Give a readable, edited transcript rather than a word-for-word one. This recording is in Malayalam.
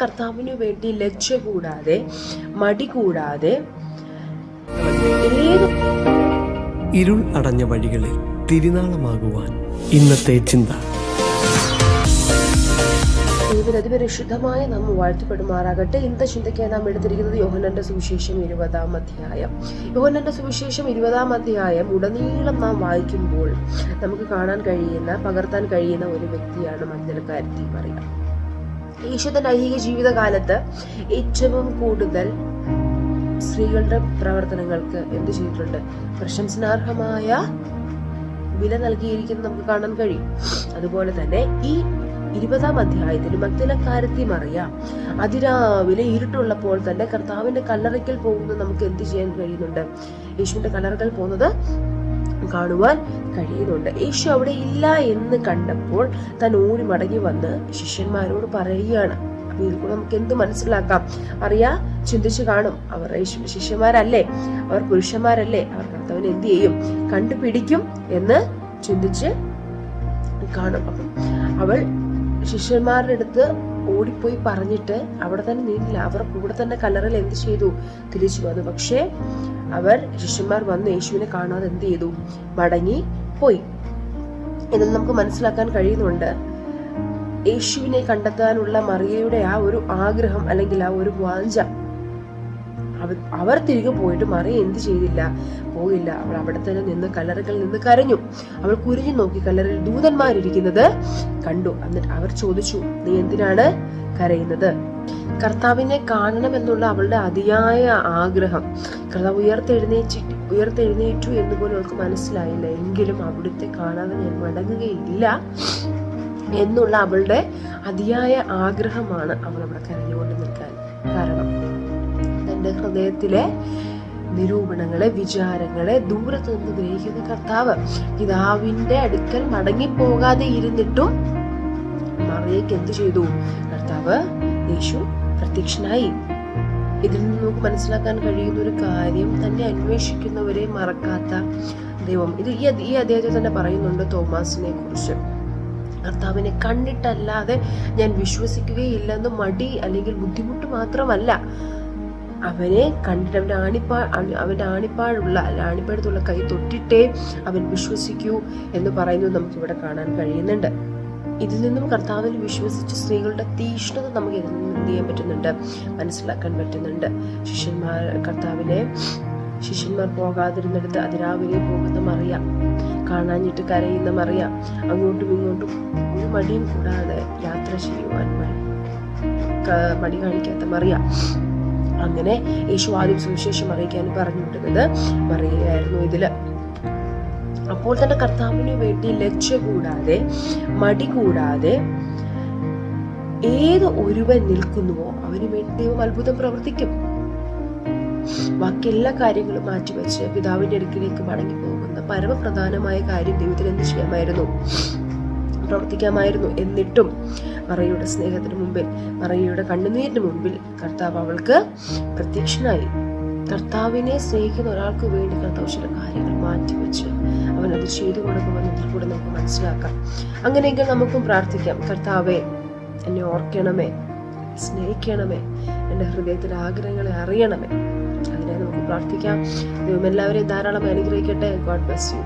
കർത്താവിനു വേണ്ടി ലജ്ജ കൂടാതെ മടി കൂടാതെ ഏത് ഇരുൾ അടഞ്ഞ വഴികളിൽ തിരുനാളമാകുവാൻ ഇന്നത്തെ ചിന്ത. അതിപരിശുദ്ധമായ നാം വാഴ്ത്തപ്പെടുമാറാകട്ടെ. ഇന്നത്തെ ചിന്തയ്ക്കായി നാം എടുത്തിരിക്കുന്നത് യോഹന്നാന്റെ സുവിശേഷം 20-ാം അധ്യായം. യോഹന്നാന്റെ സുവിശേഷം 20-ാം അധ്യായം ഉടനീളം നാം വായിക്കുമ്പോൾ നമുക്ക് പകർത്താൻ കഴിയുന്ന ഒരു വ്യക്തിയാണ് മഗ്ദലക്കാരത്തി മറിയ. യേശുവിന്റെ ഐഹിക ജീവിതകാലത്ത് ഏറ്റവും കൂടുതൽ സ്ത്രീകളുടെ പ്രവർത്തനങ്ങൾക്ക് എന്ത് ചെയ്തിട്ടുണ്ട്? പ്രശംസനാർഹമായ വില നൽകിയിരിക്കുന്നത് നമുക്ക് കാണാൻ കഴിയും. അതുപോലെ തന്നെ ഈ 20-ാം അധ്യായത്തിൽ മഗ്ദലക്കാരത്തി മറിയ അതിരാവിലെ ഇരുട്ടുള്ളപ്പോൾ തന്നെ കർത്താവിന്റെ കല്ലറയ്ക്കൽ പോകുന്നത് നമുക്ക് എന്ത് ചെയ്യാൻ കഴിയുന്നുണ്ട്? യേശുവിന്റെ കല്ലറയ്ക്കൽ പോകുന്നത് കാണുവാൻ കഴിയുന്നുണ്ട്. യേശു അവിടെ ഇല്ല എന്ന് കണ്ടപ്പോൾ താൻ ഓടി മടങ്ങി വന്ന് ശിഷ്യന്മാരോട് പറയുകയാണ്. അപ്പൊ ഇതിൽ കൂടെ നമുക്ക് എന്ത് മനസ്സിലാക്കാം? ചിന്തിച്ചു കാണും, അവർ യേശുവിന്റെ ശിഷ്യന്മാരല്ലേ, അവർ പുരുഷന്മാരല്ലേ, അവർ കർത്താവിനെ എന്ത് ചെയ്യും? കണ്ടുപിടിക്കും എന്ന് ചിന്തിച്ച് കാണും. അപ്പം അവൾ ശിഷ്യന്മാരുടെ അടുത്ത് ഓടിപ്പോയി പറഞ്ഞിട്ട് അവിടെ തന്നെ നിന്നില്ല. അവർ കൂടെ തന്നെ കല്ലറയിൽ എന്ത് ചെയ്തു? തിരിച്ചു വന്നു. പക്ഷേ ശിഷ്യന്മാർ വന്ന് യേശുവിനെ കാണാതെ എന്ത് ചെയ്തു? മടങ്ങി പോയി. ഇതിൽ നമുക്ക് മനസ്സിലാക്കാൻ കഴിയുന്നുണ്ട്, യേശുവിനെ കണ്ടെത്താനുള്ള മറിയയുടെ ആ ഒരു ആഗ്രഹം അല്ലെങ്കിൽ ആ ഒരു വാഞ്ച, അവർ തിരികെ പോയിട്ട് മറിയ എന്ത് ചെയ്തില്ല? പോയില്ല. അവൾ അവിടെ തന്നെ നിന്ന് കല്ലറകളിൽ നിന്ന് കരഞ്ഞു. അവൾ കുരിഞ്ഞു നോക്കി കല്ലറയിൽ ദൂതന്മാരിരിക്കുന്നത് കണ്ടു. എന്നിട്ട് അവർ ചോദിച്ചു, നീ എന്തിനാണ് കരയുന്നത്? കർത്താവിനെ കാണണമെന്നുള്ള അവളുടെ അതിയായ ആഗ്രഹം, കർത്താവ് ഉയർത്തെഴുന്നേറ്റു എന്ന് പോലും അവൾക്ക് മനസ്സിലായില്ല. എങ്കിലും അവിടുത്തെ കാണാതെ ഞാൻ മടങ്ങുകയില്ല എന്നുള്ള അവളുടെ അതിയായ ആഗ്രഹമാണ് അവൾ അവിടെ കരഞ്ഞുകൊണ്ട് നിൽക്കാൻ കാരണം. തന്റെ ഹൃദയത്തിലെ നിരൂപണങ്ങളെ, വിചാരങ്ങളെ ദൂരത്ത് നിന്ന് ഗ്രഹിക്കുന്ന കർത്താവ് പിതാവിന്റെ അടുക്കൽ മടങ്ങിപ്പോകാതെ ഇരുന്നിട്ടും മറിയയ്ക്ക് എന്ത് ചെയ്തു? കർത്താവ് യേശു പ്രത്യക്ഷനായി. ഇതിൽ നിന്ന് നമുക്ക് മനസ്സിലാക്കാൻ കഴിയുന്ന ഒരു കാര്യം, തന്നെ അന്വേഷിക്കുന്നവരെ മറക്കാത്ത ദൈവം. ഇത് ഈ അദ്ദേഹത്തെ തന്നെ പറയുന്നുണ്ട് തോമാസിനെ കുറിച്ച്. കർത്താവിനെ കണ്ടിട്ടല്ലാതെ ഞാൻ വിശ്വസിക്കുകയില്ലെന്ന് മടി അല്ലെങ്കിൽ ബുദ്ധിമുട്ട് മാത്രമല്ല, അവനെ കണ്ടിട്ട് അവന്റെ ആണിപ്പാടുള്ള കൈ തൊട്ടിട്ടേ അവൻ വിശ്വസിക്കൂ എന്ന് പറയുന്നത് നമുക്കിവിടെ കാണാൻ കഴിയുന്നുണ്ട്. ഇതിൽ നിന്നും കർത്താവിൽ വിശ്വസിച്ച സ്ത്രീകളുടെ തീഷ്ണത നമുക്ക് എന്ത് ചെയ്യാൻ പറ്റുന്നുണ്ട്? മനസ്സിലാക്കാൻ പറ്റുന്നുണ്ട്. ശിഷ്യന്മാർ പോകാതിരുന്നിടത്ത് അതിരാവിലെ പോകുന്ന മറിയ, കാണാഞ്ഞിട്ട് കരയുന്ന മറിയ, അങ്ങോട്ടും ഇങ്ങോട്ടും ഒരു മടിയും കൂടാതെ യാത്ര ചെയ്യുവാൻ മടി കാണിക്കാത്ത മറിയ. അങ്ങനെ യേശു ആദ്യം സുവിശേഷം അറിയിക്കാൻ പറഞ്ഞു വിടുന്നത് മറിയയായിരുന്നു ഇതില്. അപ്പോൾ തന്നെ കർത്താവിന് വേണ്ടി ലജ്ജ കൂടാതെ മടി കൂടാതെ ഏത് ഒരുവൻ നിൽക്കുന്നുവോ അവന് വേണ്ടി ദൈവം അത്ഭുതം പ്രവർത്തിക്കും. ബാക്കി എല്ലാ കാര്യങ്ങളും മാറ്റിവെച്ച് പിതാവിന്റെ അടുക്കിലേക്ക് മടങ്ങി പോകുന്ന പരമപ്രധാനമായ കാര്യം ദൈവത്തിന് എന്ത് ചെയ്യാമായിരുന്നു? പ്രവർത്തിക്കാമായിരുന്നു. എന്നിട്ടും മറിയയുടെ സ്നേഹത്തിന് മുമ്പിൽ, മറിയയുടെ കണ്ണുനീരിന് മുമ്പിൽ കർത്താവ് അവൾക്ക് പ്രത്യക്ഷനായി. കർത്താവിനെ സ്നേഹിക്കുന്ന ഒരാൾക്ക് വേണ്ടി കർത്താവ് ചില കാര്യങ്ങൾ മാറ്റിവെച്ച് അവൻ അത് ചെയ്തു കൊടുക്കുമെന്നതിൽ കൂടെ നമുക്ക് മനസ്സിലാക്കാം. അങ്ങനെയെങ്കിൽ നമുക്കും പ്രാർത്ഥിക്കാം, കർത്താവേ എന്നെ ഓർക്കണമേ, സ്നേഹിക്കണമേ, എൻ്റെ ഹൃദയത്തിലെ ആഗ്രഹങ്ങളെ അറിയണമേ. അതിനെ നമുക്ക് പ്രാർത്ഥിക്കാം. ദൈവം എല്ലാവരെയും ധാരാളം അനുഗ്രഹിക്കട്ടെ. God bless you.